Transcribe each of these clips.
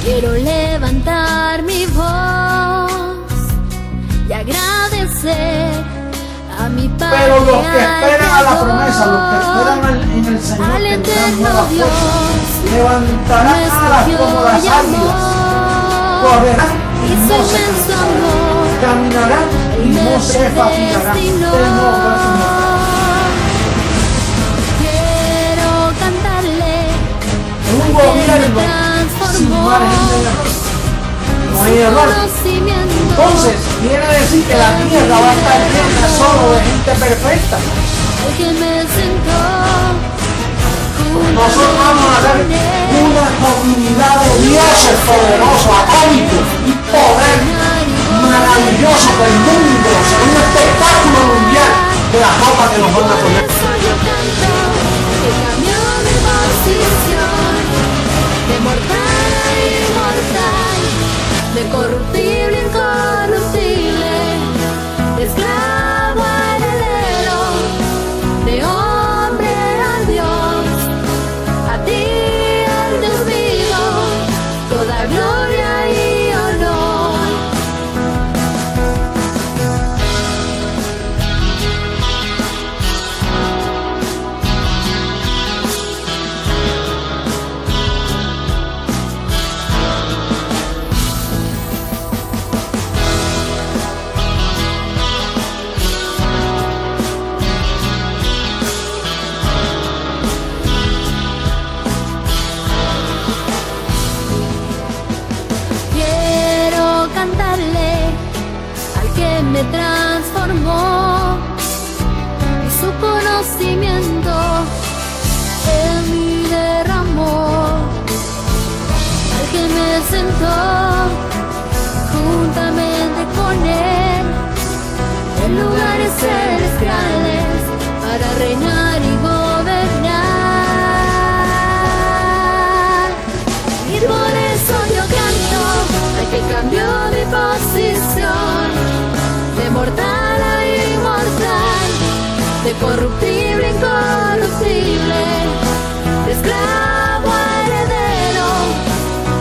Quiero levantar mi voz y agradecer a mi Padre. Pero los que esperan a la promesa, los que esperan en el Señor, tendrán nuevas fuerzas, levantarán alas como las águilas, correrán y no se cansarán, caminarán y no se fatigarán. Quiero cantarle un gobierno sin margen de error. No hay error. Entonces, quiere decir que la tierra va a estar llena solo de gente perfecta. Nosotros vamos a ser una comunidad de dioses poderosos, atómicos y poder maravilloso del mundo, será un espectáculo mundial de la ropa que nos van a poner. De mortal a inmortal, de corruptible a incorruptible, de esclavo a heredero, de hombre a Dios, a ti al Dios vivo, toda gloria y honor. Me transformó y su conocimiento en mí derramó, al que me sentó juntamente con él en lugares celestiales para reinar y gobernar. Y por eso yo canto al que cambió mi posición, de mortal a inmortal, de corruptible a incorruptible, de esclavo a heredero,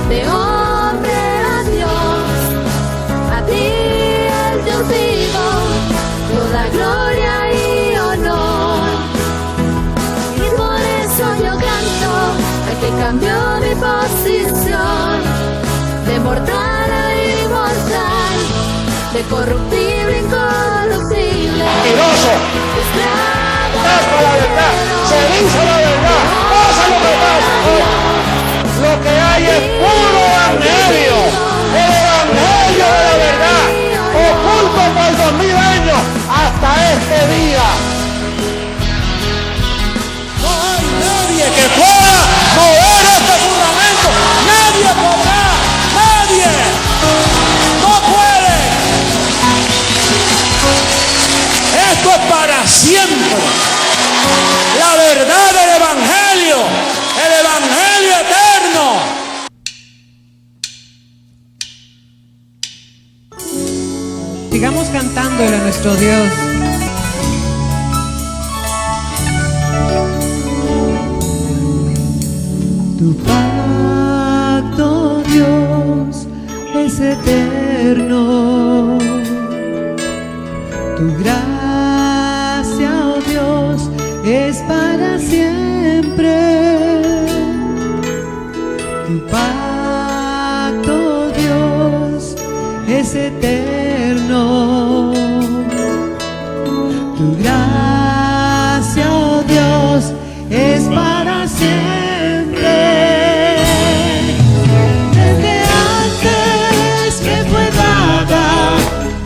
de hombre a Dios, a ti el Dios vivo, toda gloria y honor. Y por eso yo canto al que cambió mi posición, de mortal a inmortal, de corruptible a incorruptible. Mentiroso. Pasa la verdad, se dice la verdad, pasa lo que pasa. Lo que hay es puro evangelio, el evangelio de la verdad, oculto por 2000 años hasta este día. No hay nadie que pueda mover este fundamento, nadie podrá, nadie. No puede. Esto es para siempre. La verdad del evangelio, el evangelio eterno. Sigamos cantándole a nuestro Dios. Tu pacto, Dios, es eterno. Tu gracia, oh Dios, es para siempre. Tu pacto, Dios, es eterno. Tu gracia, oh Dios, es para siempre. Desde antes me fue dada,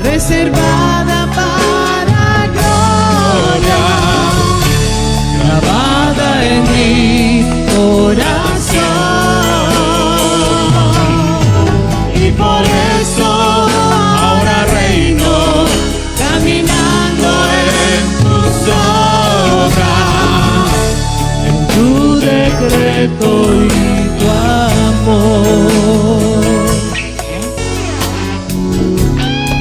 reservada para gloria, grabada en mi corazón. Y por eso ahora reino, caminando en tus obras, en tu decreto y tu amor.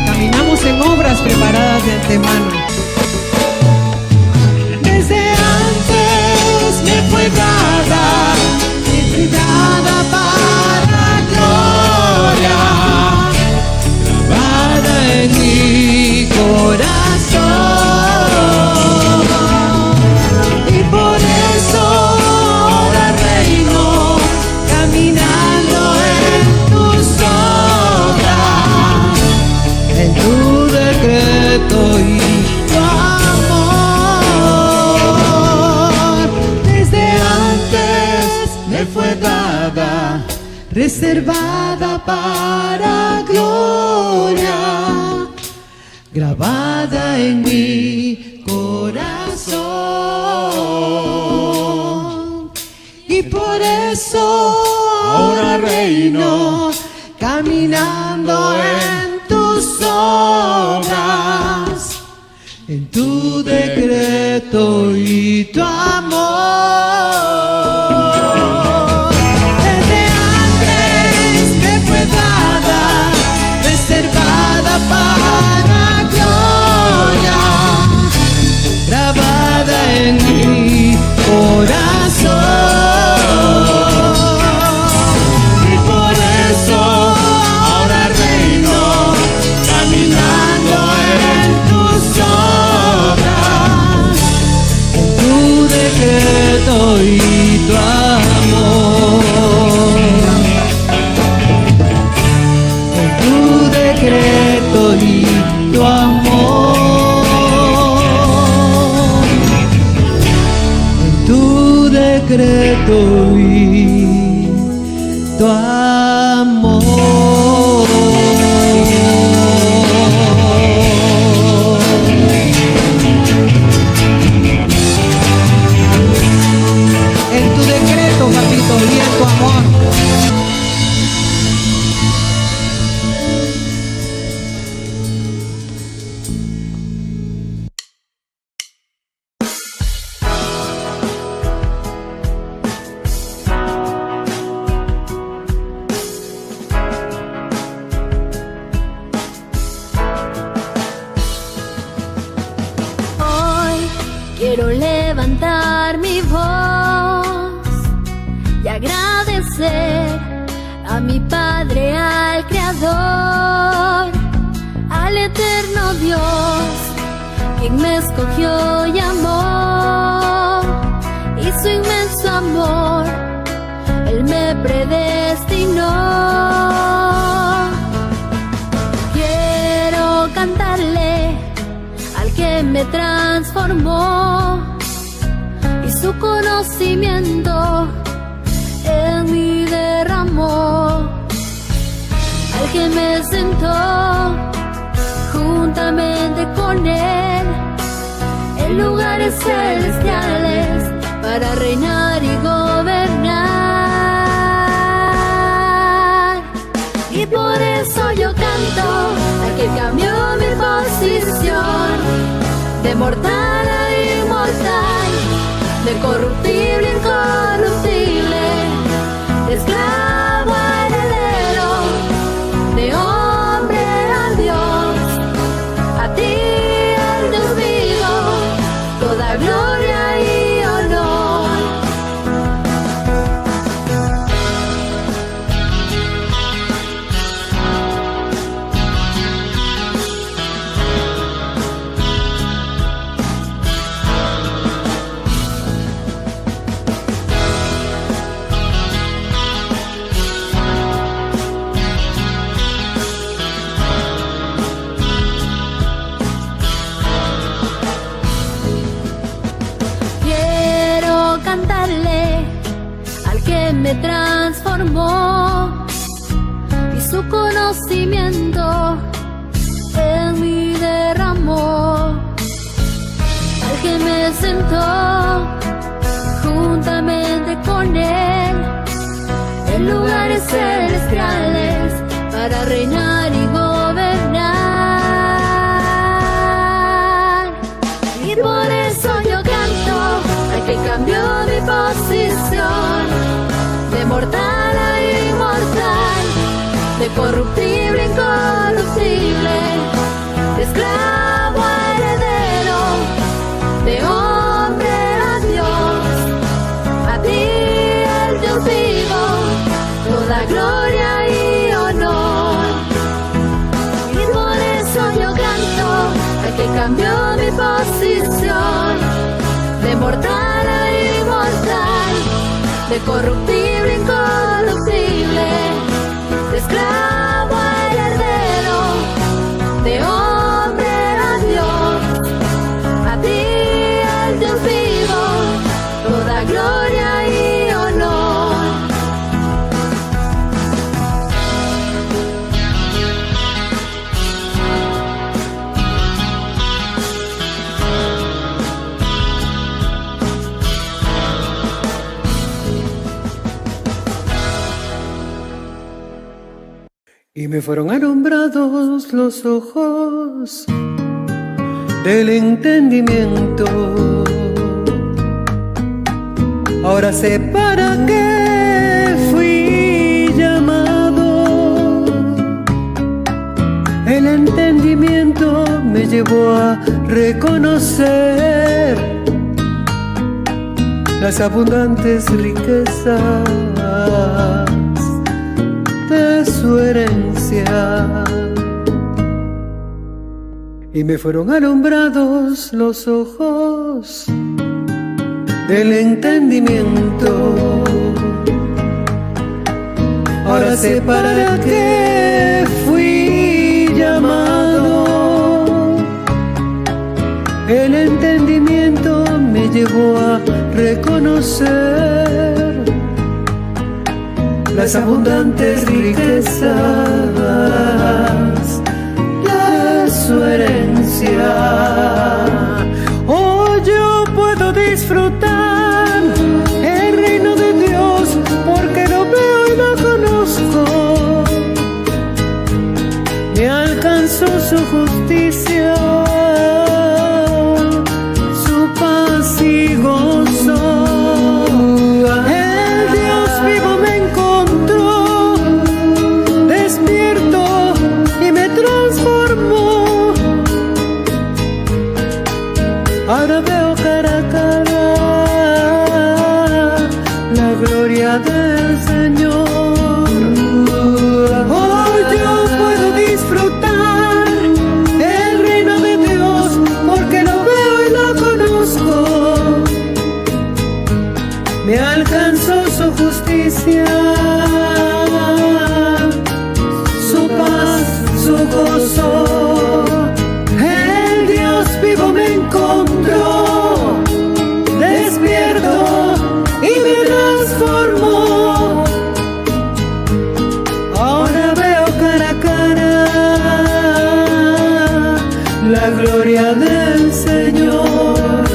Caminamos en obras preparadas de antemano. Desde antes me fue dada, para gloria. reservada para gloria, grabada en mi corazón. Y por eso ahora reino, caminando en tus obras, en tu decreto y tu amor. Desde antes me fue dada, reservada para gloria, grabada en mi corazón. Y por eso ahora reino, caminando en tus obras, en tu decreto y tu amor. En tu decreto y tu amor. En tu decreto y tu amor. En tu decreto, papito, y en tu amor. Hoy quiero levantar mi voz y agradecer a mi Padre, al Creador, al eterno Dios, quien me escogió y amó, y su inmenso amor, Él me predestinó. Quiero cantarle al que me transformó, y su conocimiento en mí derramó, al que me sentó juntamente con Él en lugares celestiales para reinar y gobernar. Y por eso yo canto al que cambió mi posición, de mortal a inmortal, de corruptible a incorruptible, de esclavo a heredero, de hombre a Dios. A ti, el Dios vivo, toda gloria y honor. Quiero cantarle al que me transformó, y su conocimiento en mí derramó, al que me sentó juntamente con Él en lugares celestiales para reinar y gobernar. Y por eso yo canto al que cambió mi posición, de mortal a inmortal, de corruptible a incorruptible, de esclavo a heredero, de hombre a Dios. A ti, el Dios vivo, toda gloria y honor. Y por eso yo canto al que cambió mi posición, de mortal a inmortal, de corruptible a incorruptible, de esclavo a heredero, de hombre a Dios. A ti, el Dios vivo, toda gloria y honor. Y me fueron alumbrados los ojos del entendimiento. Ahora sé para qué fui llamado. El entendimiento me llevó a reconocer las abundantes riquezas de su herencia. Y me fueron alumbrados los ojos del entendimiento. Ahora sé para qué fui llamado. El entendimiento me llevó a reconocer las abundantes riquezas de su herencia. Hoy yo puedo disfrutar el reino de Dios porque lo veo y lo conozco. Me alcanzó su justicia, su paz y gozo. El Dios vivo me encontró, despierto y me transformó. Ahora veo cara a cara la gloria del Señor. Hoy yo puedo disfrutar el reino de Dios porque lo veo y lo conozco. Me alcanzó su justicia, su paz, su gozo. El Dios vivo me encontró, despierto y me transformó. Ahora veo cara a cara la gloria del Señor.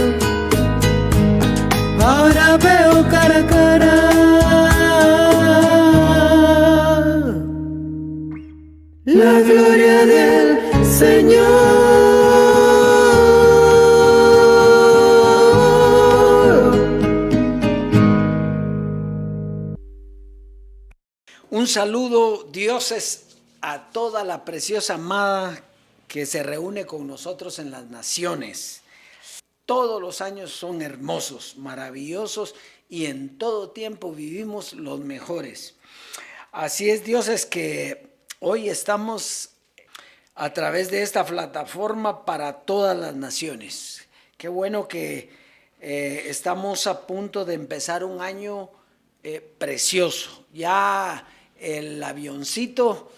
Ahora veo cara a cara la gloria del Señor. Un saludo, dioses, a toda la preciosa amada que se reúne con nosotros en las naciones. Todos los años son hermosos, maravillosos y en todo tiempo vivimos los mejores. Así es, dioses, que hoy estamos a través de esta plataforma para todas las naciones. Qué bueno que estamos a punto de empezar un año precioso. Ya el avioncito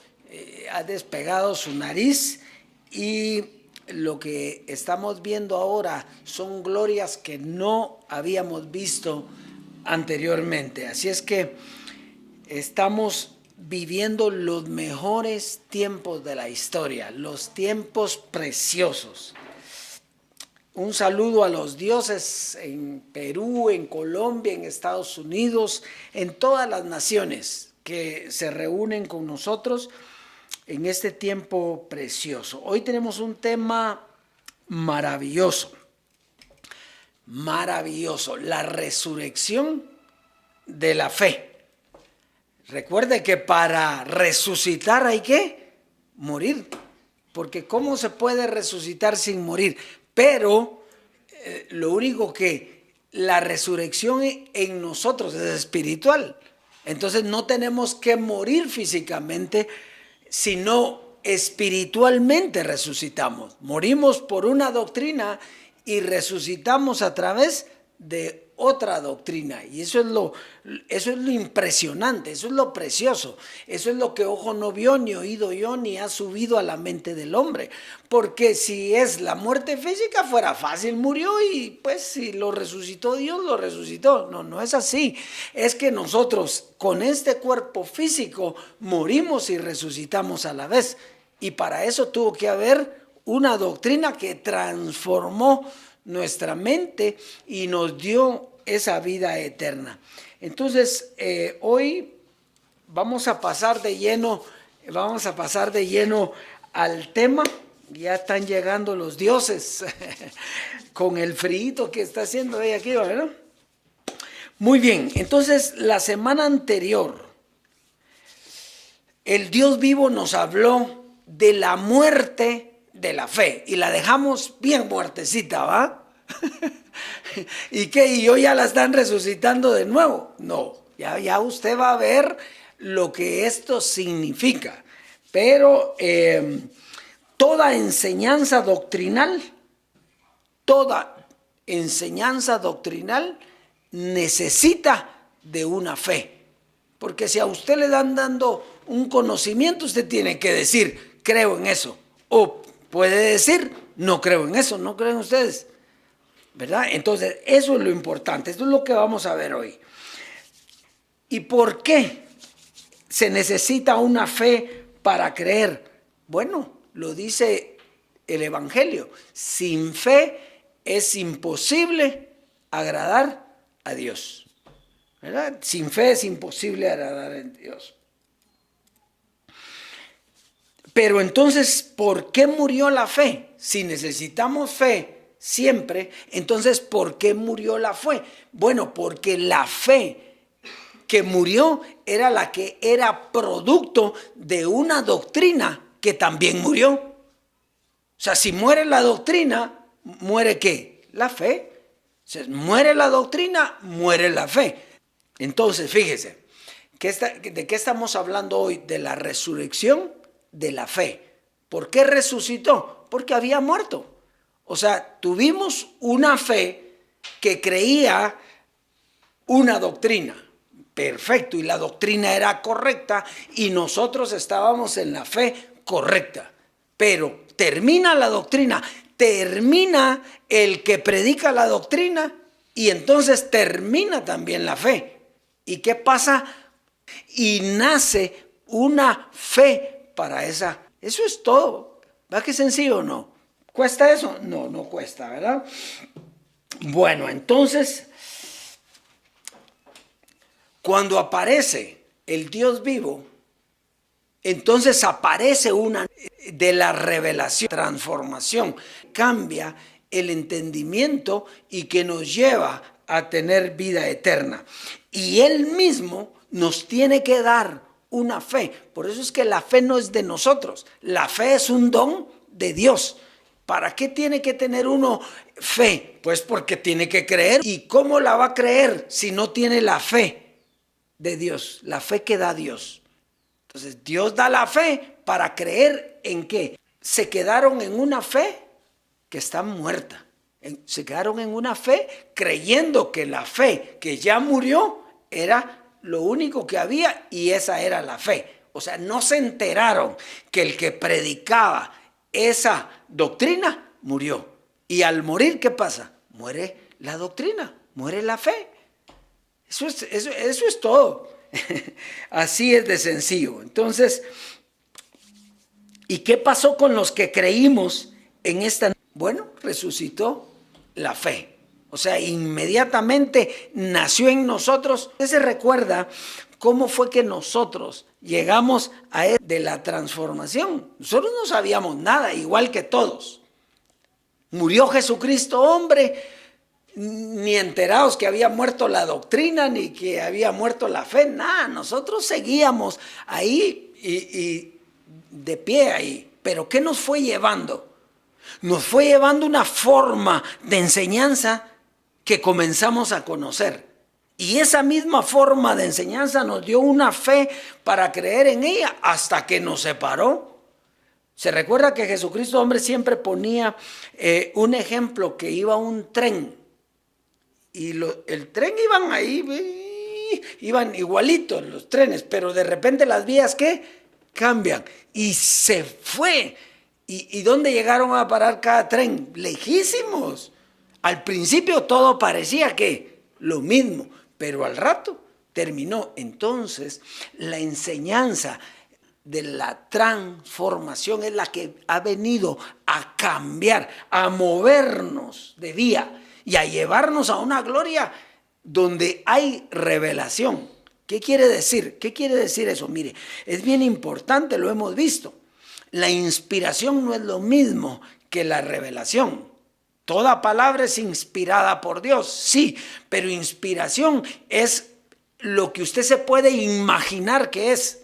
ha despegado su nariz y lo que estamos viendo ahora son glorias que no habíamos visto anteriormente. Así es que estamos viviendo los mejores tiempos de la historia, los tiempos preciosos. Un saludo a los dioses en Perú, en Colombia, en Estados Unidos, en todas las naciones que se reúnen con nosotros en este tiempo precioso. Hoy tenemos un tema maravilloso, la resurrección de la fe. Recuerde que para resucitar hay que morir, porque ¿cómo se puede resucitar sin morir? Pero lo único que la resurrección en nosotros es espiritual. Entonces no tenemos que morir físicamente, sino espiritualmente resucitamos. Morimos por una doctrina y resucitamos a través de otra doctrina. Y eso es lo impresionante, eso es lo precioso, eso es lo que ojo no vio, ni oído yo, ni ha subido a la mente del hombre. Porque si es la muerte física, fuera fácil, murió y pues si lo resucitó Dios, lo resucitó. No, no es así. Es que nosotros con este cuerpo físico morimos y resucitamos a la vez. Y para eso tuvo que haber una doctrina que transformó nuestra mente y nos dio esa vida eterna. Entonces, hoy vamos a pasar de lleno vamos a pasar de lleno al tema. Ya están llegando los dioses con el frío que está haciendo ahí aquí, ¿verdad? Muy bien, entonces la semana anterior el Dios vivo nos habló de la muerte de la fe y la dejamos bien muertecita, ¿va? ¿Y qué? ¿Y hoy ya la están resucitando de nuevo? No, ya usted va a ver lo que esto significa. Pero toda enseñanza doctrinal necesita de una fe. Porque si a usted le dan dando un conocimiento, usted tiene que decir, creo en eso. O puede decir, no creo en eso, no creen ustedes. ¿Verdad? Entonces, eso es lo importante. Esto es lo que vamos a ver hoy. ¿Y por qué se necesita una fe para creer? Bueno, lo dice el Evangelio. Sin fe es imposible agradar a Dios. ¿Verdad? Sin fe es imposible agradar a Dios. Pero entonces, ¿por qué murió la fe? Si necesitamos fe siempre, entonces, ¿por qué murió la fe? Bueno, porque la fe que murió era la que era producto de una doctrina que también murió. O sea, si muere la doctrina, ¿muere qué? La fe. O sea, muere la doctrina, muere la fe. Entonces, fíjese, ¿de qué estamos hablando hoy? De la resurrección de la fe. ¿Por qué resucitó? Porque había muerto. O sea, tuvimos una fe que creía una doctrina. Perfecto, y la doctrina era correcta y nosotros estábamos en la fe correcta. Pero termina la doctrina, termina el que predica la doctrina y entonces termina también la fe. ¿Y qué pasa? Y nace una fe para esa. Eso es todo. ¿Va que sencillo o no? ¿Cuesta eso? No, no cuesta, ¿verdad? Bueno, entonces, cuando aparece el Dios vivo, entonces aparece una de la revelación, transformación, cambia el entendimiento y que nos lleva a tener vida eterna. Y Él mismo nos tiene que dar una fe. Por eso es que la fe no es de nosotros. La fe es un don de Dios. ¿Para qué tiene que tener uno fe? Pues porque tiene que creer. ¿Y cómo la va a creer si no tiene la fe de Dios? La fe que da Dios. Entonces Dios da la fe para creer en qué. Se quedaron en una fe que está muerta. Se quedaron en una fe creyendo que la fe que ya murió era lo único que había y esa era la fe. O sea, no se enteraron que el que predicaba esa doctrina murió. Y al morir, ¿qué pasa? Muere la doctrina, muere la fe. Eso es todo. Así es de sencillo. Entonces, ¿y qué pasó con los que creímos en esta? Bueno, resucitó la fe. O sea, inmediatamente nació en nosotros. ¿Usted se recuerda cómo fue que nosotros llegamos a él de la transformación? Nosotros no sabíamos nada, igual que todos. Murió Jesucristo, hombre, ni enterados que había muerto la doctrina, ni que había muerto la fe, nada. Nosotros seguíamos ahí y de pie ahí. Pero ¿qué nos fue llevando? Nos fue llevando una forma de enseñanza que comenzamos a conocer. Y esa misma forma de enseñanza nos dio una fe para creer en ella hasta que nos separó. Se recuerda que Jesucristo, hombre, siempre ponía un ejemplo que iba un tren. Y el tren iban ahí, iban igualitos los trenes, pero de repente las vías, ¿qué? Cambian. Y se fue. ¿Y dónde llegaron a parar cada tren? Lejísimos. Al principio todo parecía que lo mismo, pero al rato terminó. Entonces, la enseñanza de la transformación es la que ha venido a cambiar, a movernos de vía y a llevarnos a una gloria donde hay revelación. ¿Qué quiere decir? ¿Qué quiere decir eso? Mire, es bien importante, lo hemos visto. La inspiración no es lo mismo que la revelación. Toda palabra es inspirada por Dios, sí, pero inspiración es lo que usted se puede imaginar que es.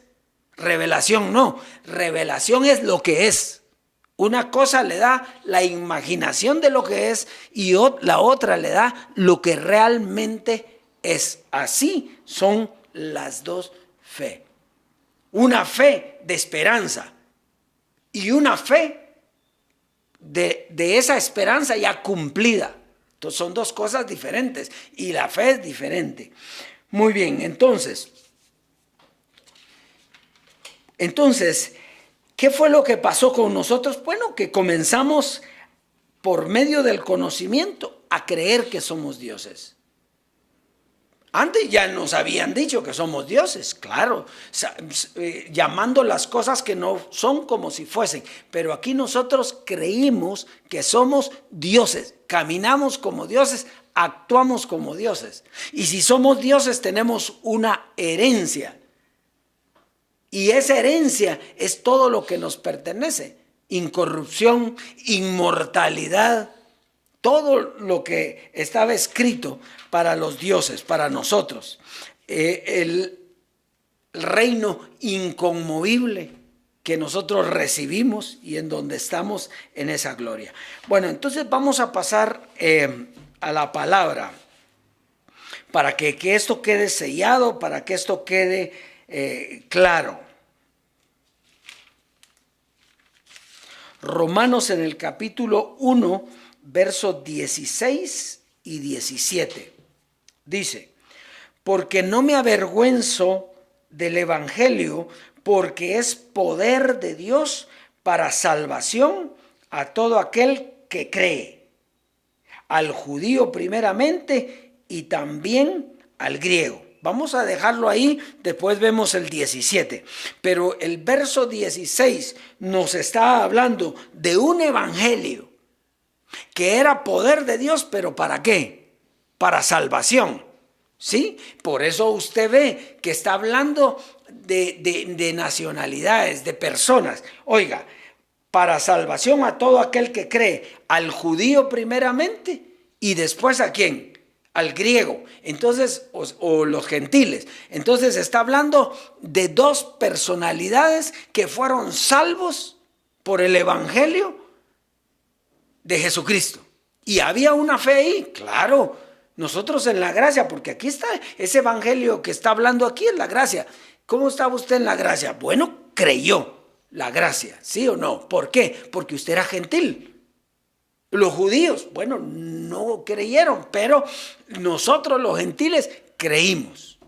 Revelación no, revelación es lo que es. Una cosa le da la imaginación de lo que es y la otra le da lo que realmente es. Así son las dos fe. Una fe de esperanza y una fe de esa esperanza ya cumplida. Entonces son dos cosas diferentes y la fe es diferente. Muy bien, entonces, ¿qué fue lo que pasó con nosotros? Bueno, que comenzamos por medio del conocimiento a creer que somos dioses. Antes ya nos habían dicho que somos dioses, claro, llamando las cosas que no son como si fuesen, pero aquí nosotros creímos que somos dioses, caminamos como dioses, actuamos como dioses. Y si somos dioses tenemos una herencia. Y esa herencia es todo lo que nos pertenece. Incorrupción, inmortalidad, todo lo que estaba escrito para los dioses, para nosotros. El reino inconmovible que nosotros recibimos y en donde estamos en esa gloria. Bueno, entonces vamos a pasar a la palabra para que esto quede sellado, para que esto quede claro. Romanos en el capítulo 1, versos 16 y 17. Dice, porque no me avergüenzo del evangelio, porque es poder de Dios para salvación a todo aquel que cree, al judío primeramente y también al griego. Vamos a dejarlo ahí, después vemos el 17. Pero el verso 16 nos está hablando de un evangelio que era poder de Dios, pero ¿para qué? Para salvación, ¿sí? Por eso usted ve que está hablando de nacionalidades, de personas. Oiga, para salvación a todo aquel que cree, al judío primeramente y después ¿a quién? Al griego, entonces, o los gentiles. Entonces está hablando de dos personalidades que fueron salvos por el evangelio de Jesucristo. Y había una fe ahí, claro, nosotros en la gracia, porque aquí está ese evangelio que está hablando aquí en la gracia. ¿Cómo estaba usted en la gracia? Bueno, creyó la gracia, ¿sí o no? ¿Por qué? Porque usted era gentil. Los judíos, bueno, no creyeron, pero nosotros los gentiles creímos.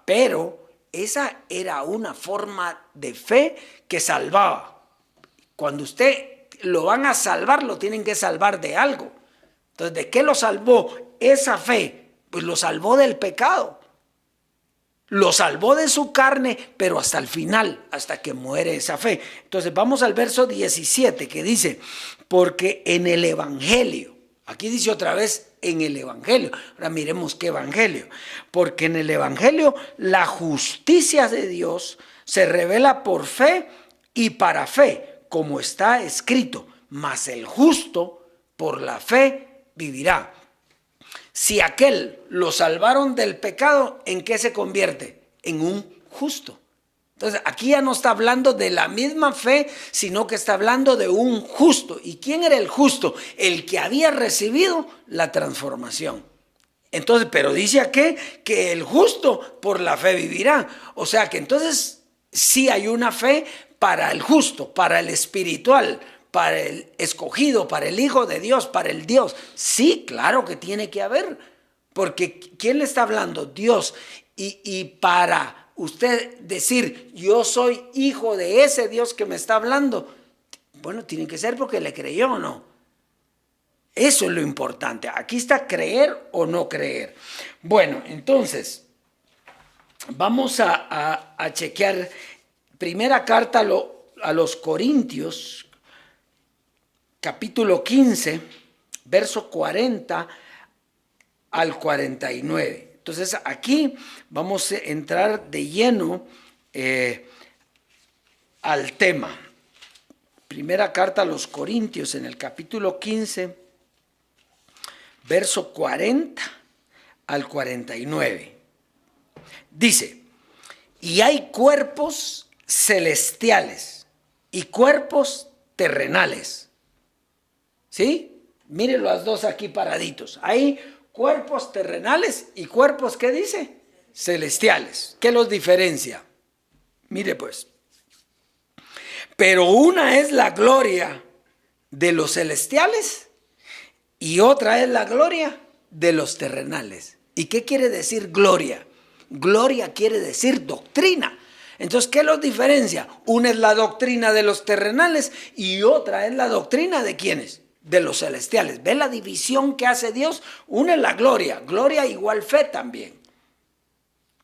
Pero esa era una forma de fe que salvaba. Cuando usted lo van a salvar, lo tienen que salvar de algo. Entonces, ¿de qué lo salvó esa fe? Pues lo salvó del pecado. Lo salvó de su carne, pero hasta el final, hasta que muere esa fe. Entonces vamos al verso 17 que dice, porque en el evangelio, aquí dice otra vez en el evangelio, ahora miremos qué evangelio, porque en el evangelio la justicia de Dios se revela por fe y para fe, como está escrito, mas el justo por la fe vivirá. Si aquel lo salvaron del pecado, ¿en qué se convierte? En un justo. Entonces, aquí ya no está hablando de la misma fe, sino que está hablando de un justo. ¿Y quién era el justo? El que había recibido la transformación. Entonces, pero dice aquí que el justo por la fe vivirá. O sea que entonces sí hay una fe para el justo, para el espiritual, para el escogido, para el Hijo de Dios, para el Dios. Sí, claro que tiene que haber, porque ¿quién le está hablando? Dios. Y para usted decir, yo soy hijo de ese Dios que me está hablando, bueno, tiene que ser porque le creyó o no. Eso es lo importante. Aquí está creer o no creer. Bueno, entonces, vamos a chequear primera carta a los Corintios, capítulo 15, verso 40 al 49. Entonces aquí vamos a entrar de lleno al tema. Primera carta a los Corintios, en el capítulo 15, verso 40 al 49. Dice, y hay cuerpos celestiales y cuerpos terrenales. ¿Sí? Miren los dos aquí paraditos. Hay cuerpos terrenales y cuerpos, ¿qué dice? Celestiales. ¿Qué los diferencia? Mire pues. Pero una es la gloria de los celestiales y otra es la gloria de los terrenales. ¿Y qué quiere decir gloria? Gloria quiere decir doctrina. Entonces, ¿qué los diferencia? Una es la doctrina de los terrenales y otra es la doctrina de ¿quiénes? De los celestiales. ¿Ve la división que hace Dios? Una es la gloria. Gloria igual fe también.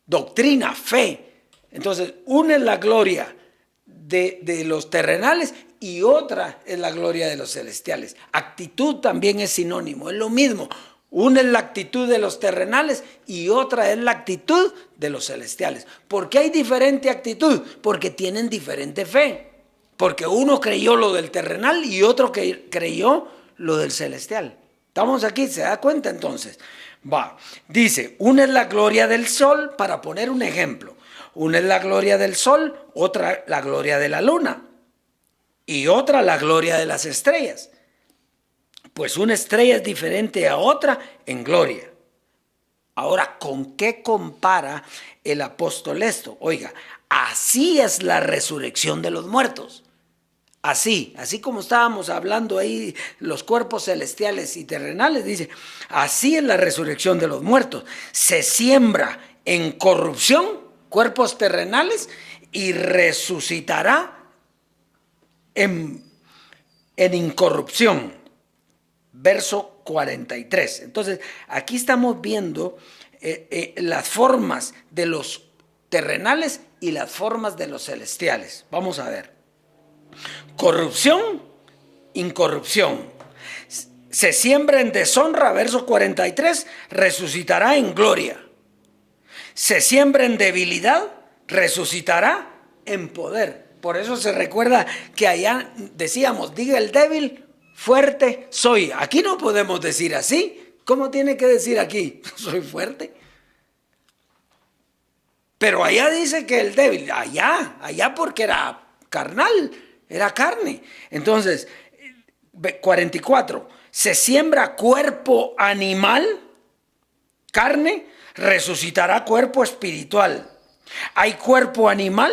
Doctrina, fe. Entonces, una es la gloria de los terrenales y otra es la gloria de los celestiales. Actitud también es sinónimo, es lo mismo. Una es la actitud de los terrenales y otra es la actitud de los celestiales. ¿Por qué hay diferente actitud? Porque tienen diferente fe. Porque uno creyó lo del terrenal y otro que creyó lo del celestial. ¿Estamos aquí? ¿Se da cuenta entonces? Va. Dice, una es la gloria del sol, para poner un ejemplo. Una es la gloria del sol, otra la gloria de la luna y otra la gloria de las estrellas. Pues una estrella es diferente a otra en gloria. Ahora, ¿con qué compara el apóstol esto? Oiga, así es la resurrección de los muertos. Así como estábamos hablando ahí, los cuerpos celestiales y terrenales, dice, así es la resurrección de los muertos. Se siembra en corrupción, cuerpos terrenales, y resucitará en incorrupción. Verso 43. Entonces, aquí estamos viendo las formas de los terrenales y las formas de los celestiales. Vamos a ver. Corrupción, incorrupción. Se siembra en deshonra, verso 43, resucitará en gloria. Se siembra en debilidad, resucitará en poder. Por eso se recuerda que allá decíamos, diga el débil, fuerte soy. Aquí no podemos decir así. ¿Cómo tiene que decir aquí? Soy fuerte. Pero allá dice que el débil, allá porque era carnal, era carne. Entonces, 44, se siembra cuerpo animal, carne, resucitará cuerpo espiritual. Hay cuerpo animal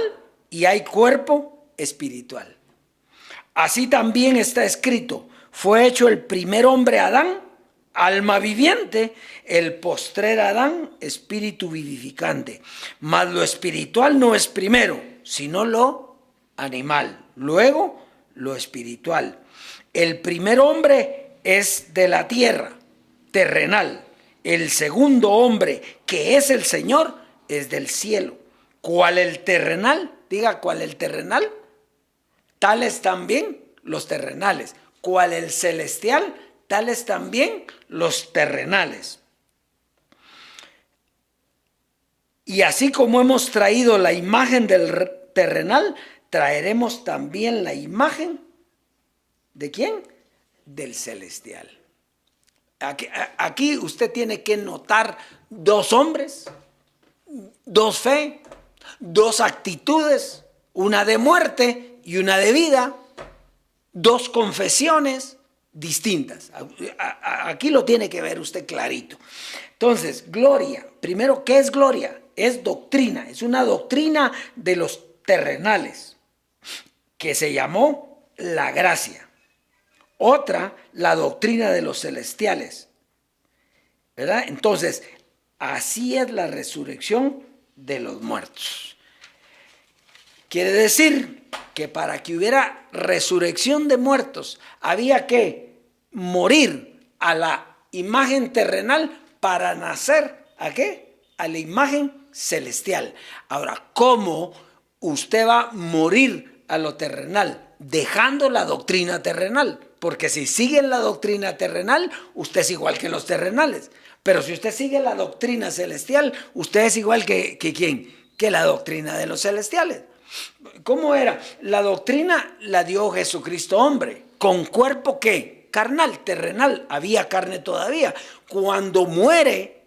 y hay cuerpo espiritual. Así también está escrito, fue hecho el primer hombre Adán, alma viviente, el postrer Adán, espíritu vivificante. Mas lo espiritual no es primero, sino lo animal, luego lo espiritual. El primer hombre es de la tierra, terrenal. El segundo hombre, que es el Señor, es del cielo. ¿Cuál el terrenal? Diga, ¿cuál el terrenal? Tales también los terrenales. ¿Cuál el celestial? Tales también los terrenales. Y así como hemos traído la imagen del terrenal, traeremos también la imagen ¿de quién? Del celestial. Aquí usted tiene que notar dos hombres, dos fe, dos actitudes, una de muerte y una de vida, dos confesiones distintas. Aquí lo tiene que ver usted clarito. Entonces, gloria. Primero, ¿qué es gloria? Es doctrina, es una doctrina de los terrenales que se llamó la gracia. Otra, la doctrina de los celestiales, ¿verdad? Entonces, así es la resurrección de los muertos. Quiere decir que para que hubiera resurrección de muertos, había que morir a la imagen terrenal para nacer, ¿a qué? A la imagen celestial. Ahora, ¿cómo usted va a morir a lo terrenal? Dejando la doctrina terrenal. Porque si siguen la doctrina terrenal, usted es igual que los terrenales. Pero si usted sigue la doctrina celestial, usted es igual que ¿quién? Que la doctrina de los celestiales. ¿Cómo era? La doctrina la dio Jesucristo hombre, con cuerpo ¿qué? Carnal, terrenal, había carne todavía. Cuando muere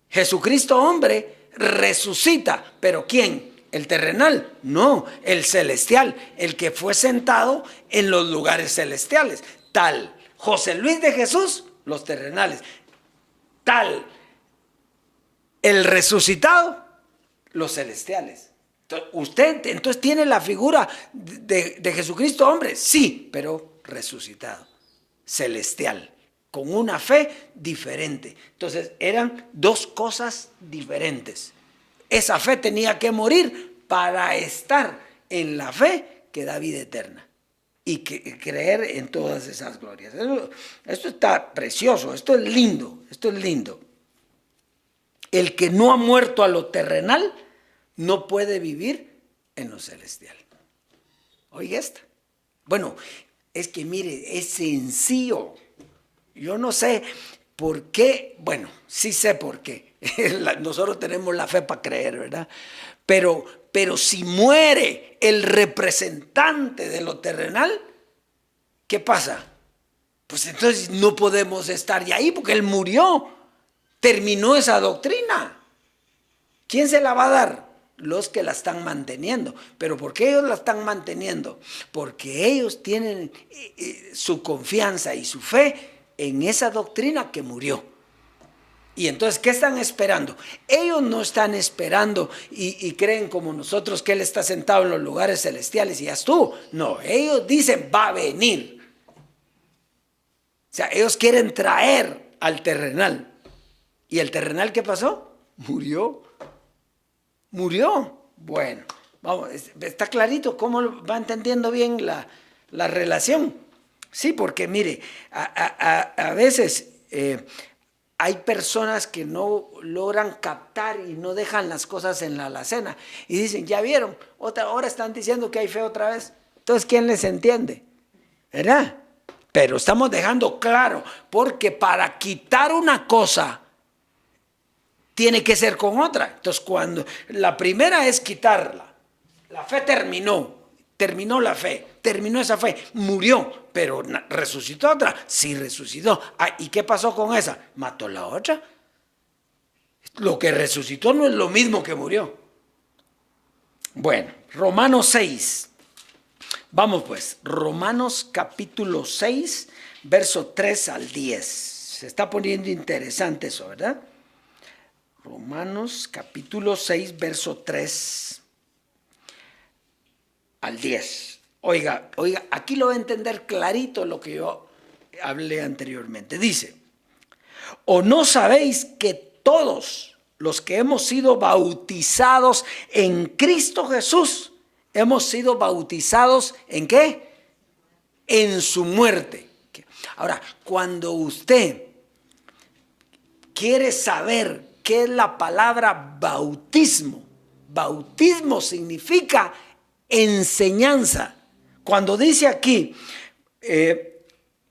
Jesucristo hombre, resucita. ¿Pero quién? ¿El terrenal? No, el celestial, el que fue sentado en los lugares celestiales. Tal José Luis de Jesús, los terrenales. Tal el resucitado, los celestiales. Usted entonces tiene la figura de Jesucristo hombre, sí, pero resucitado, celestial, con una fe diferente. Entonces eran dos cosas diferentes. Esa fe tenía que morir para estar en la fe que da vida eterna y creer en todas esas glorias. Esto está precioso, esto es lindo, esto es lindo. El que no ha muerto a lo terrenal no puede vivir en lo celestial. Oiga esta. Bueno, es que mire, es sencillo. Yo no sé por qué, bueno, sí sé por qué. Nosotros tenemos la fe para creer, ¿verdad? Pero si muere el representante de lo terrenal, ¿qué pasa? Pues entonces no podemos estar ya ahí porque él murió. Terminó esa doctrina. ¿Quién se la va a dar? Los que la están manteniendo. ¿Pero por qué ellos la están manteniendo? Porque ellos tienen su confianza y su fe en esa doctrina que murió. Y entonces, ¿qué están esperando? Ellos no están esperando y creen como nosotros que Él está sentado en los lugares celestiales y ya estuvo. No, ellos dicen, va a venir. O sea, ellos quieren traer al terrenal. ¿Y el terrenal qué pasó? Murió. Murió. Bueno, vamos, está clarito cómo va entendiendo bien la relación. Sí, porque mire, a veces hay personas que no logran captar y no dejan las cosas en la alacena y dicen, ya vieron, ahora están diciendo que hay fe otra vez. Entonces, ¿quién les entiende? ¿Verdad? Pero estamos dejando claro, porque para quitar una cosa tiene que ser con otra. Entonces, cuando la primera es quitarla, la fe terminó la fe, terminó esa fe, murió, pero resucitó otra, sí resucitó. ¿Y qué pasó con esa? Mató la otra. Lo que resucitó no es lo mismo que murió. Bueno, Romanos 6. Vamos pues, Romanos capítulo 6, verso 3 al 10. Se está poniendo interesante eso, ¿verdad? Romanos capítulo 6, verso 3 al 10. Oiga, aquí lo va a entender clarito lo que yo hablé anteriormente. Dice, ¿o no sabéis que todos los que hemos sido bautizados en Cristo Jesús, hemos sido bautizados en qué? En su muerte. Ahora, cuando usted quiere saber qué es la palabra bautismo, bautismo significa enseñanza. Cuando dice aquí,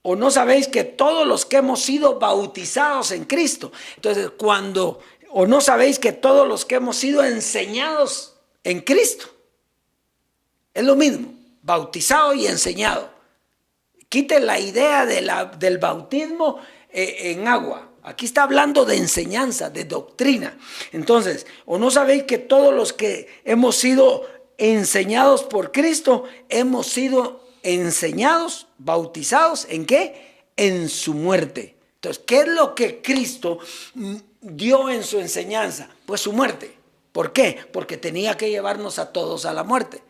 o no sabéis que todos los que hemos sido bautizados en Cristo. Entonces, o no sabéis que todos los que hemos sido enseñados en Cristo. Es lo mismo, bautizado y enseñado. Quite la idea del bautismo en agua. Aquí está hablando de enseñanza, de doctrina. Entonces, o no sabéis que todos los que hemos sido enseñados por Cristo, hemos sido enseñados, bautizados, ¿en qué? En su muerte. Entonces, ¿qué es lo que Cristo dio en su enseñanza? Pues su muerte. ¿Por qué? Porque tenía que llevarnos a todos a la muerte.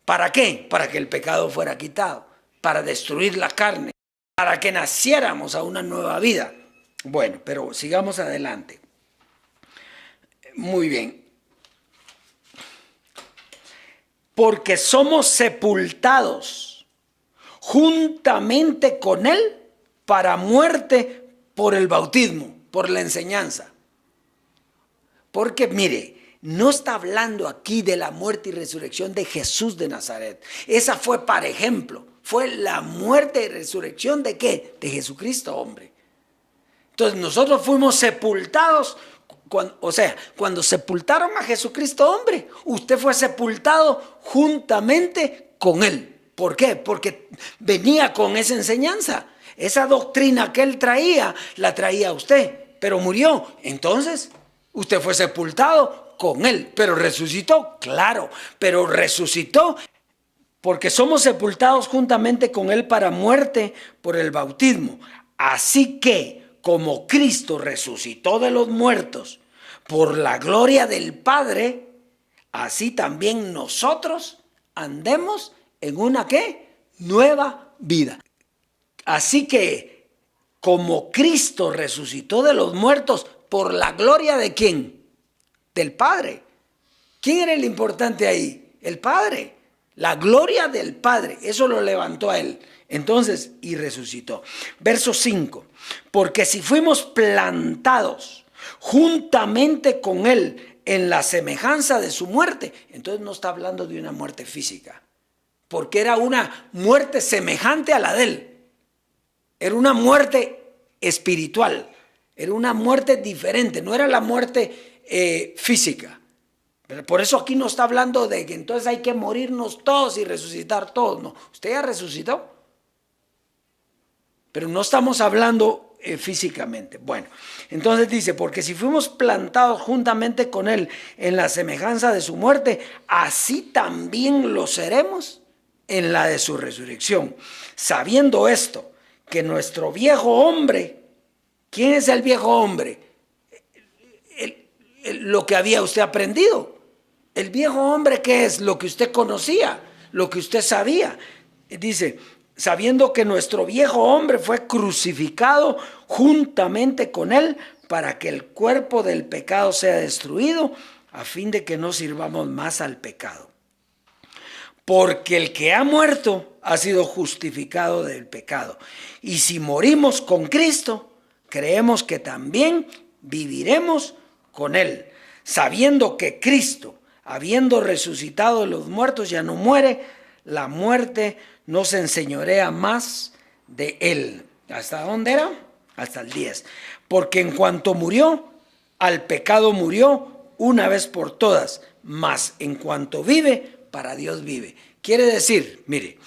¿Para qué? Para que el pecado fuera quitado, para destruir la carne, para que naciéramos a una nueva vida. Bueno, pero sigamos adelante. Muy bien. Porque somos sepultados juntamente con Él para muerte por el bautismo, por la enseñanza. Porque mire, no está hablando aquí de la muerte y resurrección de Jesús de Nazaret. Esa fue para ejemplo. fue la muerte y resurrección ¿de qué? De Jesucristo, hombre. Entonces nosotros fuimos sepultados, cuando sepultaron a Jesucristo, hombre, usted fue sepultado juntamente con Él. ¿Por qué? Porque venía con esa enseñanza. Esa doctrina que Él traía, la traía usted, pero murió. Entonces, usted fue sepultado con Él, pero resucitó, claro, pero resucitó porque somos sepultados juntamente con Él para muerte por el bautismo. Así que, como Cristo resucitó de los muertos por la gloria del Padre, así también nosotros andemos en una ¿qué? Nueva vida. Así que, como Cristo resucitó de los muertos por la gloria ¿de quién? Del Padre. ¿Quién era el importante ahí? El Padre. La gloria del Padre. Eso lo levantó a Él. Entonces, y resucitó. Verso 5. Porque si fuimos plantados juntamente con Él en la semejanza de su muerte, entonces no está hablando de una muerte física, porque era una muerte semejante a la de Él. Era una muerte espiritual, era una muerte diferente, no era la muerte física. Por eso aquí no está hablando de que entonces hay que morirnos todos y resucitar todos. No, usted ya resucitó. Pero no estamos hablando físicamente. Bueno, entonces dice, porque si fuimos plantados juntamente con Él en la semejanza de su muerte, así también lo seremos en la de su resurrección. Sabiendo esto, que nuestro viejo hombre, ¿quién es el viejo hombre? Lo que había usted aprendido. El viejo hombre, ¿qué es? Lo que usted conocía, lo que usted sabía. Dice, sabiendo que nuestro viejo hombre fue crucificado juntamente con Él para que el cuerpo del pecado sea destruido, a fin de que no sirvamos más al pecado. Porque el que ha muerto ha sido justificado del pecado. Y si morimos con Cristo, creemos que también viviremos con Él, sabiendo que Cristo, habiendo resucitado de los muertos, ya no muere, la muerte no se enseñorea más de Él. ¿Hasta dónde era? Hasta el 10. Porque en cuanto murió, al pecado murió una vez por todas, mas en cuanto vive, para Dios vive. Quiere decir, mire,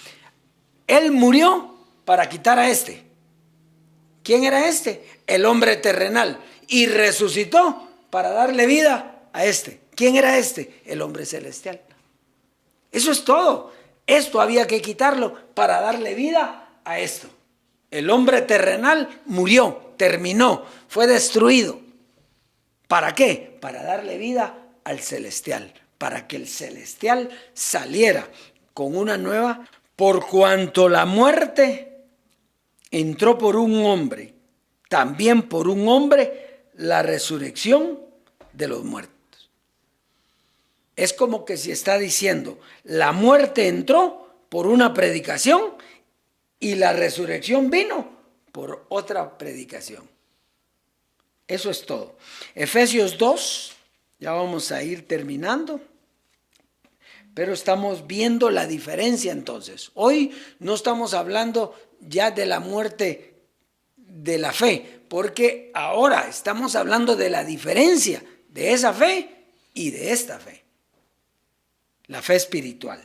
Él murió para quitar a este. ¿Quién era este? El hombre terrenal. Y resucitó para darle vida a este. ¿Quién era este? El hombre celestial. Eso es todo. Esto había que quitarlo para darle vida a esto. El hombre terrenal murió, terminó, fue destruido. ¿Para qué? Para darle vida al celestial, para que el celestial saliera con una nueva. Por cuanto la muerte entró por un hombre, también por un hombre la resurrección de los muertos. Es como que si está diciendo, la muerte entró por una predicación y la resurrección vino por otra predicación. Eso es todo. Efesios 2, ya vamos a ir terminando, pero estamos viendo la diferencia entonces. Hoy no estamos hablando ya de la muerte de la fe, porque ahora estamos hablando de la diferencia de esa fe y de esta fe. La fe espiritual.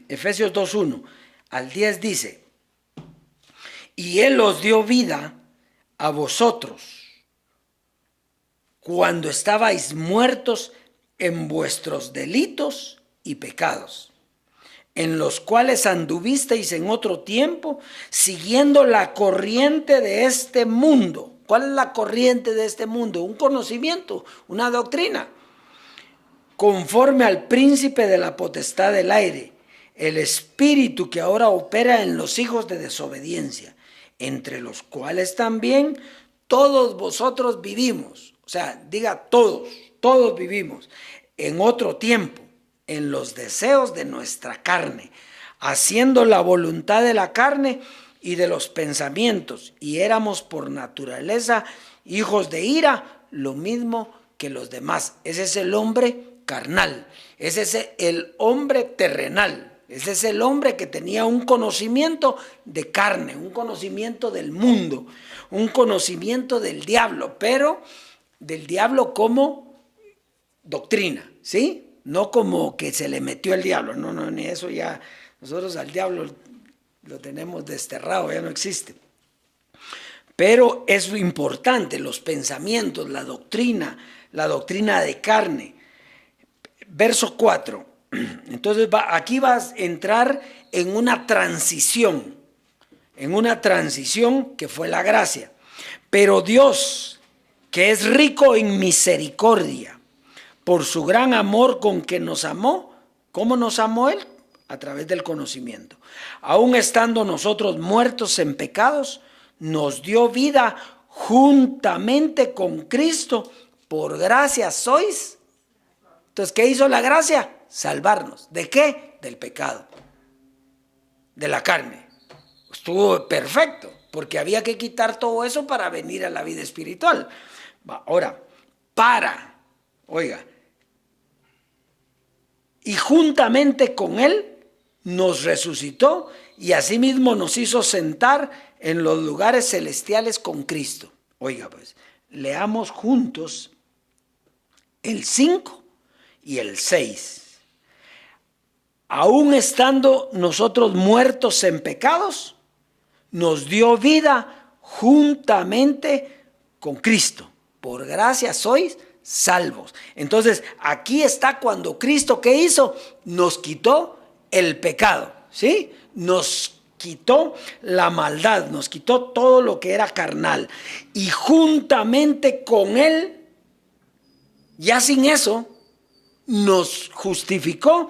Efesios 2:1 al 10 dice, y Él os dio vida a vosotros cuando estabais muertos en vuestros delitos y pecados, en los cuales anduvisteis en otro tiempo, siguiendo la corriente de este mundo. ¿Cuál es la corriente de este mundo? Un conocimiento, una doctrina. Conforme al príncipe de la potestad del aire, el espíritu que ahora opera en los hijos de desobediencia, entre los cuales también todos vosotros vivimos. O sea, diga todos vivimos en otro tiempo, en los deseos de nuestra carne, haciendo la voluntad de la carne y de los pensamientos, y éramos por naturaleza hijos de ira, lo mismo que los demás. Ese es el hombre carnal, ese es el hombre terrenal, Ese es el hombre que tenía un conocimiento de carne, un conocimiento del mundo, un conocimiento del diablo, pero del diablo como doctrina, ¿sí? No como que se le metió el diablo, no, ni eso ya. Nosotros al diablo lo tenemos desterrado, ya no existe. Pero es lo importante, los pensamientos, la doctrina de carne. Verso 4. Entonces aquí vas a entrar en una transición que fue la gracia. Pero Dios, que es rico en misericordia, por su gran amor con que nos amó, ¿cómo nos amó Él? A través del conocimiento. Aún estando nosotros muertos en pecados, nos dio vida juntamente con Cristo. Por gracia sois. Entonces, ¿qué hizo la gracia? Salvarnos. ¿De qué? Del pecado. De la carne. Estuvo perfecto, porque había que quitar todo eso para venir a la vida espiritual. Ahora, y juntamente con Él nos resucitó y asimismo nos hizo sentar en los lugares celestiales con Cristo. Oiga, pues, leamos juntos el 5 y el 6. Aún estando nosotros muertos en pecados, nos dio vida juntamente con Cristo. Por gracia sois salvos. Entonces, aquí está cuando Cristo, ¿qué hizo? Nos quitó el pecado, ¿sí? Nos quitó la maldad, nos quitó todo lo que era carnal. Y juntamente con Él, ya sin eso, nos justificó.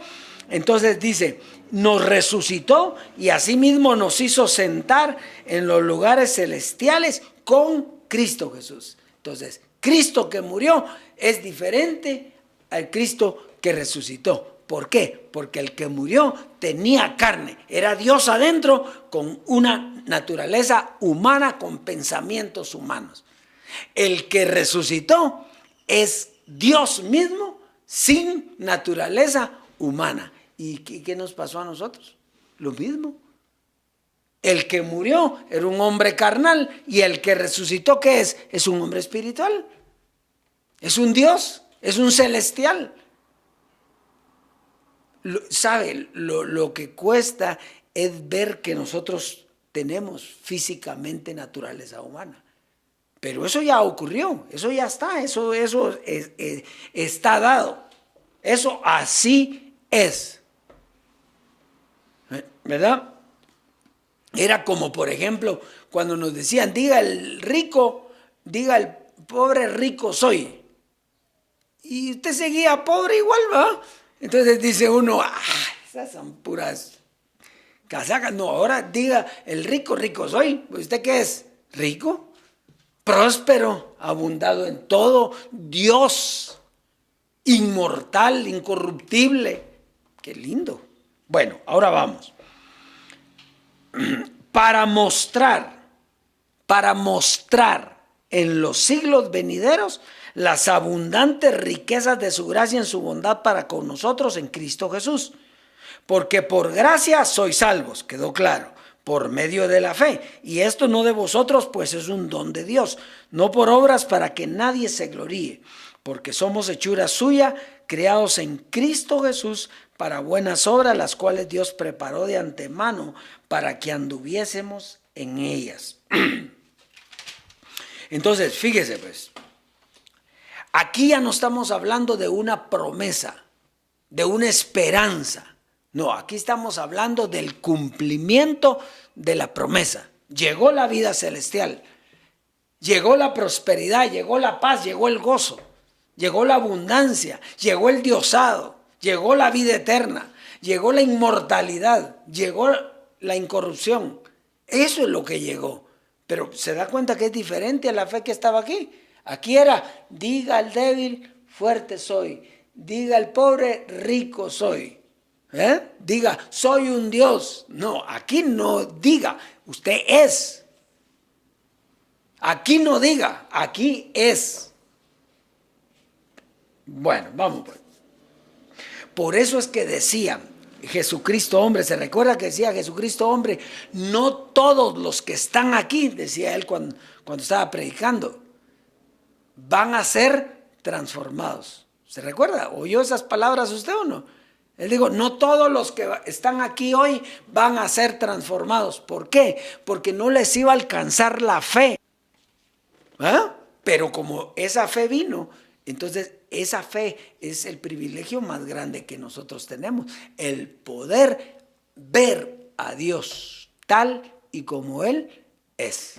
Entonces dice, nos resucitó y asimismo nos hizo sentar en los lugares celestiales con Cristo Jesús. Entonces, Cristo que murió es diferente al Cristo que resucitó. ¿Por qué? Porque el que murió tenía carne, era Dios adentro con una naturaleza humana, con pensamientos humanos. El que resucitó es Dios mismo sin naturaleza humana. ¿Y qué nos pasó a nosotros? Lo mismo. El que murió era un hombre carnal y el que resucitó, ¿qué es? Es un hombre espiritual. Es un Dios, es un celestial. ¿Sabe? Lo que cuesta es ver que nosotros tenemos físicamente naturaleza humana. Pero eso ya ocurrió, eso ya está, eso está dado. Eso así es. ¿Verdad? Era como, por ejemplo, cuando nos decían, diga el rico, diga el pobre, rico soy. Y usted seguía pobre igual, ¿va? Entonces dice uno, esas son puras casacas. No, ahora diga el rico, rico soy. ¿Usted qué es? ¿Rico? Próspero, abundado en todo, Dios, inmortal, incorruptible. Qué lindo. Bueno, ahora vamos. Para mostrar en los siglos venideros las abundantes riquezas de su gracia en su bondad para con nosotros en Cristo Jesús. Porque por gracia sois salvos, quedó claro, por medio de la fe. Y esto no de vosotros, pues es un don de Dios, no por obras para que nadie se gloríe. Porque somos hechura suya, creados en Cristo Jesús para buenas obras, las cuales Dios preparó de antemano para que anduviésemos en ellas. Entonces, fíjese pues, aquí ya no estamos hablando de una promesa, de una esperanza. No, aquí estamos hablando del cumplimiento de la promesa. Llegó la vida celestial, llegó la prosperidad, llegó la paz, llegó el gozo, llegó la abundancia, llegó el diosado, llegó la vida eterna, llegó la inmortalidad, llegó la incorrupción. Eso es lo que llegó. Pero se da cuenta que es diferente a la fe que estaba aquí. Aquí era, diga al débil, fuerte soy. Diga al pobre, rico soy. Diga, soy un Dios. No, aquí no diga, usted es. Aquí no diga, aquí es. Bueno, vamos pues. Por eso es que decían, Jesucristo hombre. ¿Se recuerda que decía Jesucristo hombre? No todos los que están aquí, decía él cuando estaba predicando, van a ser transformados. ¿Se recuerda? ¿Oyó esas palabras usted o no? Él dijo, no todos los que están aquí hoy van a ser transformados. ¿Por qué? Porque no les iba a alcanzar la fe. ¿Ah? Pero como esa fe vino, entonces esa fe es el privilegio más grande que nosotros tenemos. El poder ver a Dios tal y como Él es.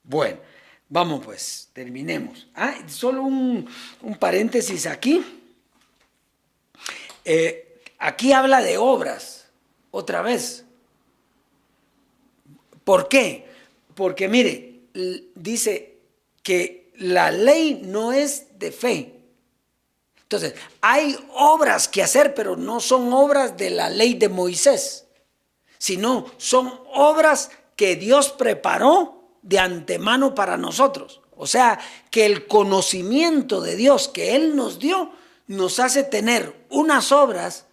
Bueno, vamos pues, terminemos. Solo un paréntesis aquí. Aquí habla de obras, otra vez. ¿Por qué? Porque mire, dice que la ley no es de fe. Entonces, hay obras que hacer, pero no son obras de la ley de Moisés, sino son obras que Dios preparó de antemano para nosotros. O sea, que el conocimiento de Dios que Él nos dio nos hace tener unas obras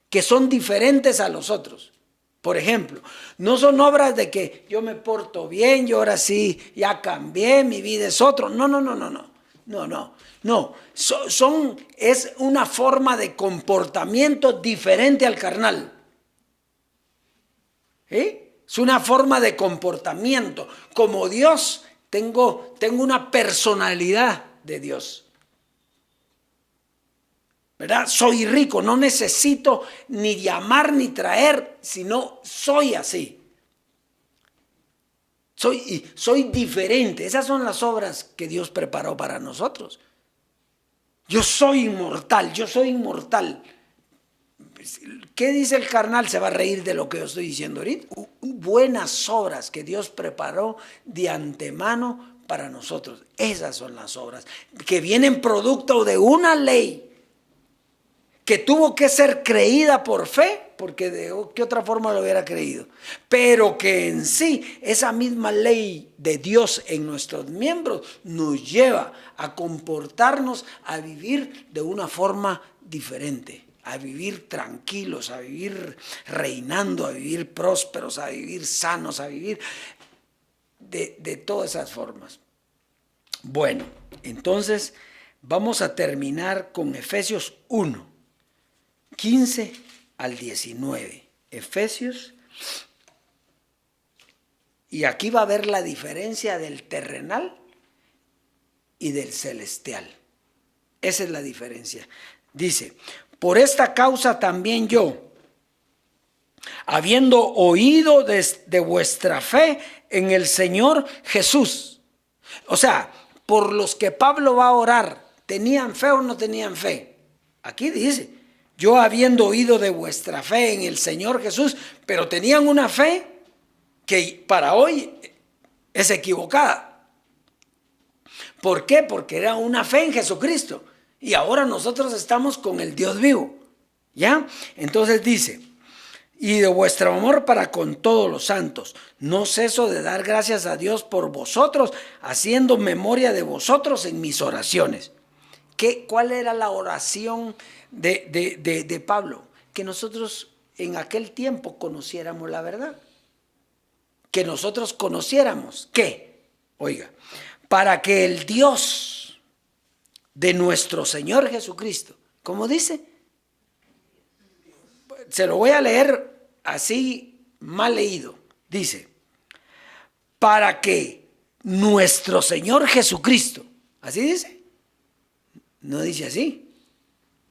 que son diferentes a los otros. Por ejemplo, no son obras de que yo me porto bien, yo ahora sí ya cambié, mi vida es otro. No. Es una forma de comportamiento diferente al carnal. Es una forma de comportamiento. Como Dios, tengo una personalidad de Dios. ¿Verdad? Soy rico, no necesito ni llamar ni traer, sino soy así. Soy diferente. Esas son las obras que Dios preparó para nosotros. Yo soy inmortal. ¿Qué dice el carnal? Se va a reír de lo que yo estoy diciendo ahorita. Buenas obras que Dios preparó de antemano para nosotros. Esas son las obras que vienen producto de una ley que tuvo que ser creída por fe, porque de qué otra forma lo hubiera creído, pero que en sí esa misma ley de Dios en nuestros miembros nos lleva a comportarnos, a vivir de una forma diferente, a vivir tranquilos, a vivir reinando, a vivir prósperos, a vivir sanos, a vivir de todas esas formas. Bueno, entonces vamos a terminar con Efesios 1. 15 al 19, Efesios, y aquí va a ver la diferencia del terrenal y del celestial. Esa es la diferencia. Dice, por esta causa también yo, habiendo oído de vuestra fe en el Señor Jesús. O sea, por los que Pablo va a orar, ¿tenían fe o no tenían fe? Aquí dice, yo habiendo oído de vuestra fe en el Señor Jesús, pero tenían una fe que para hoy es equivocada. ¿Por qué? Porque era una fe en Jesucristo. Y ahora nosotros estamos con el Dios vivo. ¿Ya? Entonces dice, y de vuestro amor para con todos los santos, no ceso de dar gracias a Dios por vosotros, haciendo memoria de vosotros en mis oraciones. ¿Cuál era la oración de Pablo? Que nosotros en aquel tiempo conociéramos la verdad. Que nosotros conociéramos ¿qué? Oiga, para que el Dios de nuestro Señor Jesucristo, ¿cómo dice? Se lo voy a leer así mal leído. Dice, para que nuestro Señor Jesucristo, ¿así dice? No dice así.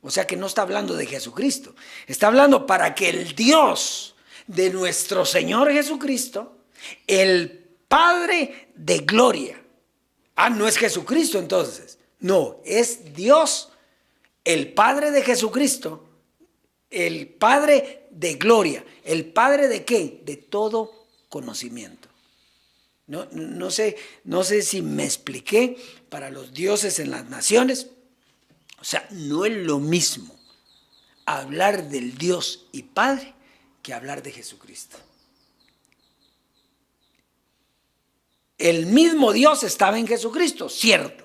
O sea que no está hablando de Jesucristo. Está hablando para que el Dios de nuestro Señor Jesucristo, el Padre de gloria. No es Jesucristo entonces. No, es Dios, el Padre de Jesucristo, el Padre de gloria. ¿El Padre de qué? De todo conocimiento. No sé si me expliqué. Para los dioses en las naciones, o sea, no es lo mismo hablar del Dios y Padre que hablar de Jesucristo. El mismo Dios estaba en Jesucristo, cierto,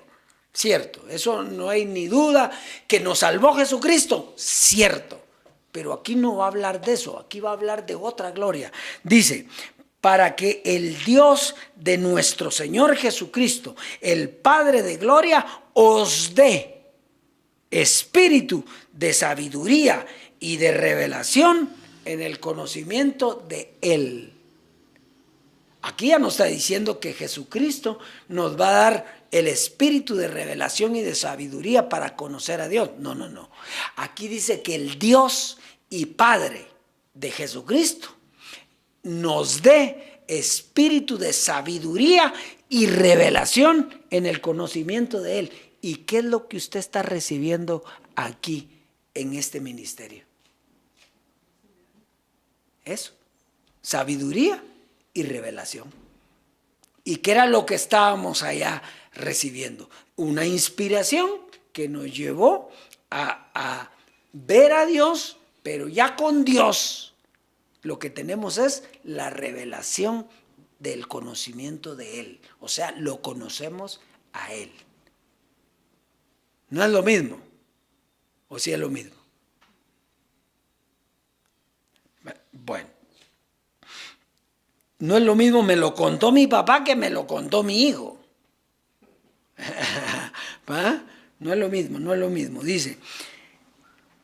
eso no hay ni duda. Que nos salvó Jesucristo, cierto, Pero aquí no va a hablar de eso, aquí va a hablar de otra gloria. Dice, para que el Dios de nuestro Señor Jesucristo, el Padre de gloria, os dé espíritu de sabiduría y de revelación en el conocimiento de Él. Aquí ya nos está diciendo que Jesucristo nos va a dar el espíritu de revelación y de sabiduría para conocer a Dios. No, no, no. Aquí dice que el Dios y Padre de Jesucristo nos dé espíritu de sabiduría y revelación en el conocimiento de Él. ¿Y qué es lo que usted está recibiendo aquí en este ministerio? Eso, sabiduría y revelación. ¿Y qué era lo que estábamos allá recibiendo? Una inspiración que nos llevó a ver a Dios, pero ya con Dios lo que tenemos es la revelación del conocimiento de Él. O sea, lo conocemos a Él. No es lo mismo, o sí es lo mismo. Bueno, no es lo mismo, me lo contó mi papá que me lo contó mi hijo. ¿Va? No es lo mismo, no es lo mismo. Dice,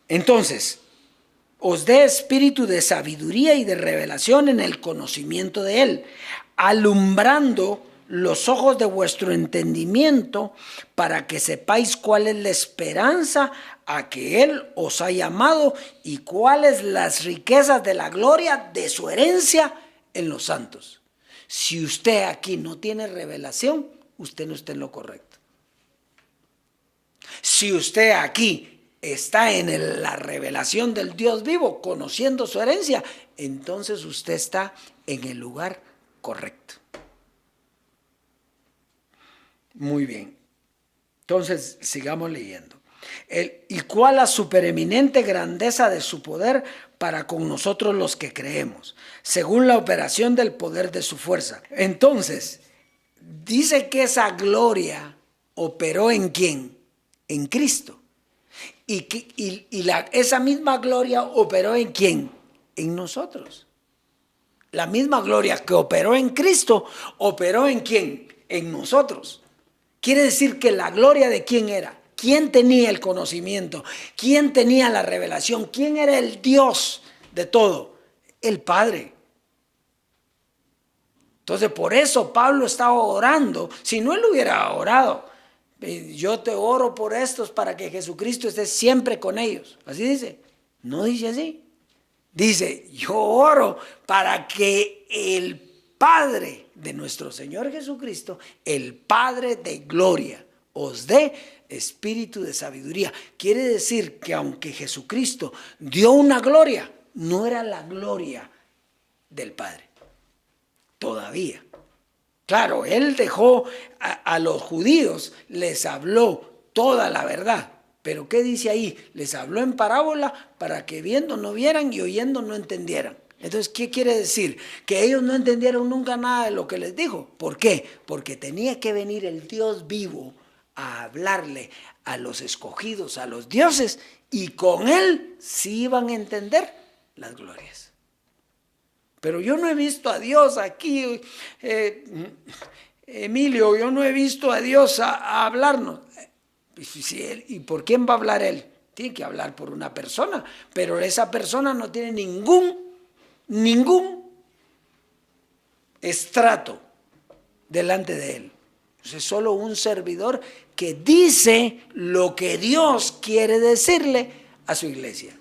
entonces, os dé espíritu de sabiduría y de revelación en el conocimiento de Él, alumbrando los ojos de vuestro entendimiento para que sepáis cuál es la esperanza a que Él os ha llamado y cuáles las riquezas de la gloria de su herencia en los santos. Si usted aquí no tiene revelación, usted no está en lo correcto. Si usted aquí está en la revelación del Dios vivo, conociendo su herencia, entonces usted está en el lugar correcto. Muy bien. Entonces, sigamos leyendo. Y cuál la supereminente grandeza de su poder para con nosotros los que creemos, según la operación del poder de su fuerza. Entonces, dice que esa operó ¿en quién? En Cristo. Esa misma gloria operó ¿en quién? En nosotros. La misma gloria que operó en Cristo, operó ¿en quién? En nosotros. Quiere decir que la gloria de quién era. ¿Quién tenía el conocimiento? ¿Quién tenía la revelación? ¿Quién era el Dios de todo? El Padre. Entonces, por eso Pablo estaba orando. Si no, él hubiera orado. Yo te oro por estos para que Jesucristo esté siempre con ellos. Así dice. No dice así. Dice, yo oro para que el Padre de nuestro Señor Jesucristo, el Padre de gloria, os dé espíritu de sabiduría. Quiere decir que aunque Jesucristo dio una gloria, no era la gloria del Padre. Todavía. Claro, Él dejó a los judíos, les habló toda la verdad. Pero ¿qué dice ahí? Les habló en parábola para que viendo no vieran y oyendo no entendieran. Entonces, ¿qué quiere decir? Que ellos no entendieron nunca nada de lo que les dijo. ¿Por qué? Porque tenía que venir el Dios vivo a hablarle a los escogidos, a los dioses, y con Él sí iban a entender las glorias. Pero yo no he visto a Dios aquí, Emilio, yo no he visto a Dios a hablarnos. ¿Y por quién va a hablar Él? Tiene que hablar por una persona, pero esa persona no tiene ningún estrato delante de Él. Es solo un servidor que dice lo que Dios quiere decirle a su iglesia.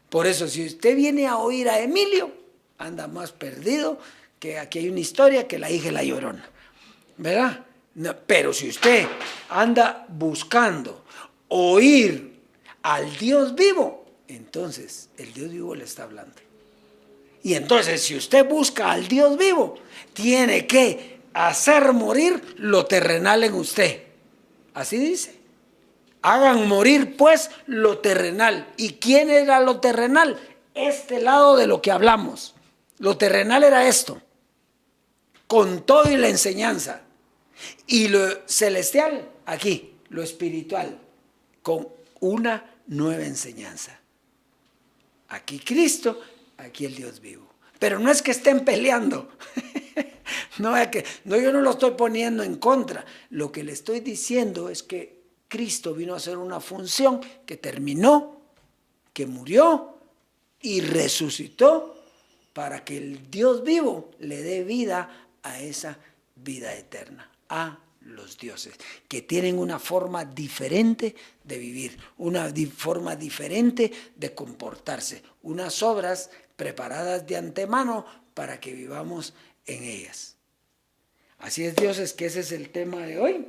Por eso, si usted viene a oír a Emilio, anda más perdido que aquí hay una historia que la hija y la llorona, ¿verdad? No, pero si usted anda buscando oír al Dios vivo, entonces el Dios vivo le está hablando. Y entonces, si usted busca al Dios vivo, tiene que hacer morir lo terrenal en usted. Así dice. Hagan morir pues lo terrenal. ¿Y quién era lo terrenal? Este lado de lo que hablamos. Lo terrenal era esto. Con todo y la enseñanza. Y lo celestial, aquí, lo espiritual, con una nueva enseñanza. Aquí Cristo, aquí el Dios vivo. Pero no es que estén peleando. No, yo no lo estoy poniendo en contra. Lo que le estoy diciendo es que Cristo vino a hacer una función que terminó, que murió y resucitó para que el Dios vivo le dé vida a esa vida eterna, a los dioses, que tienen una forma diferente de vivir, una forma diferente de comportarse, unas obras preparadas de antemano para que vivamos en ellas. Así es, dioses, que ese es el tema de hoy.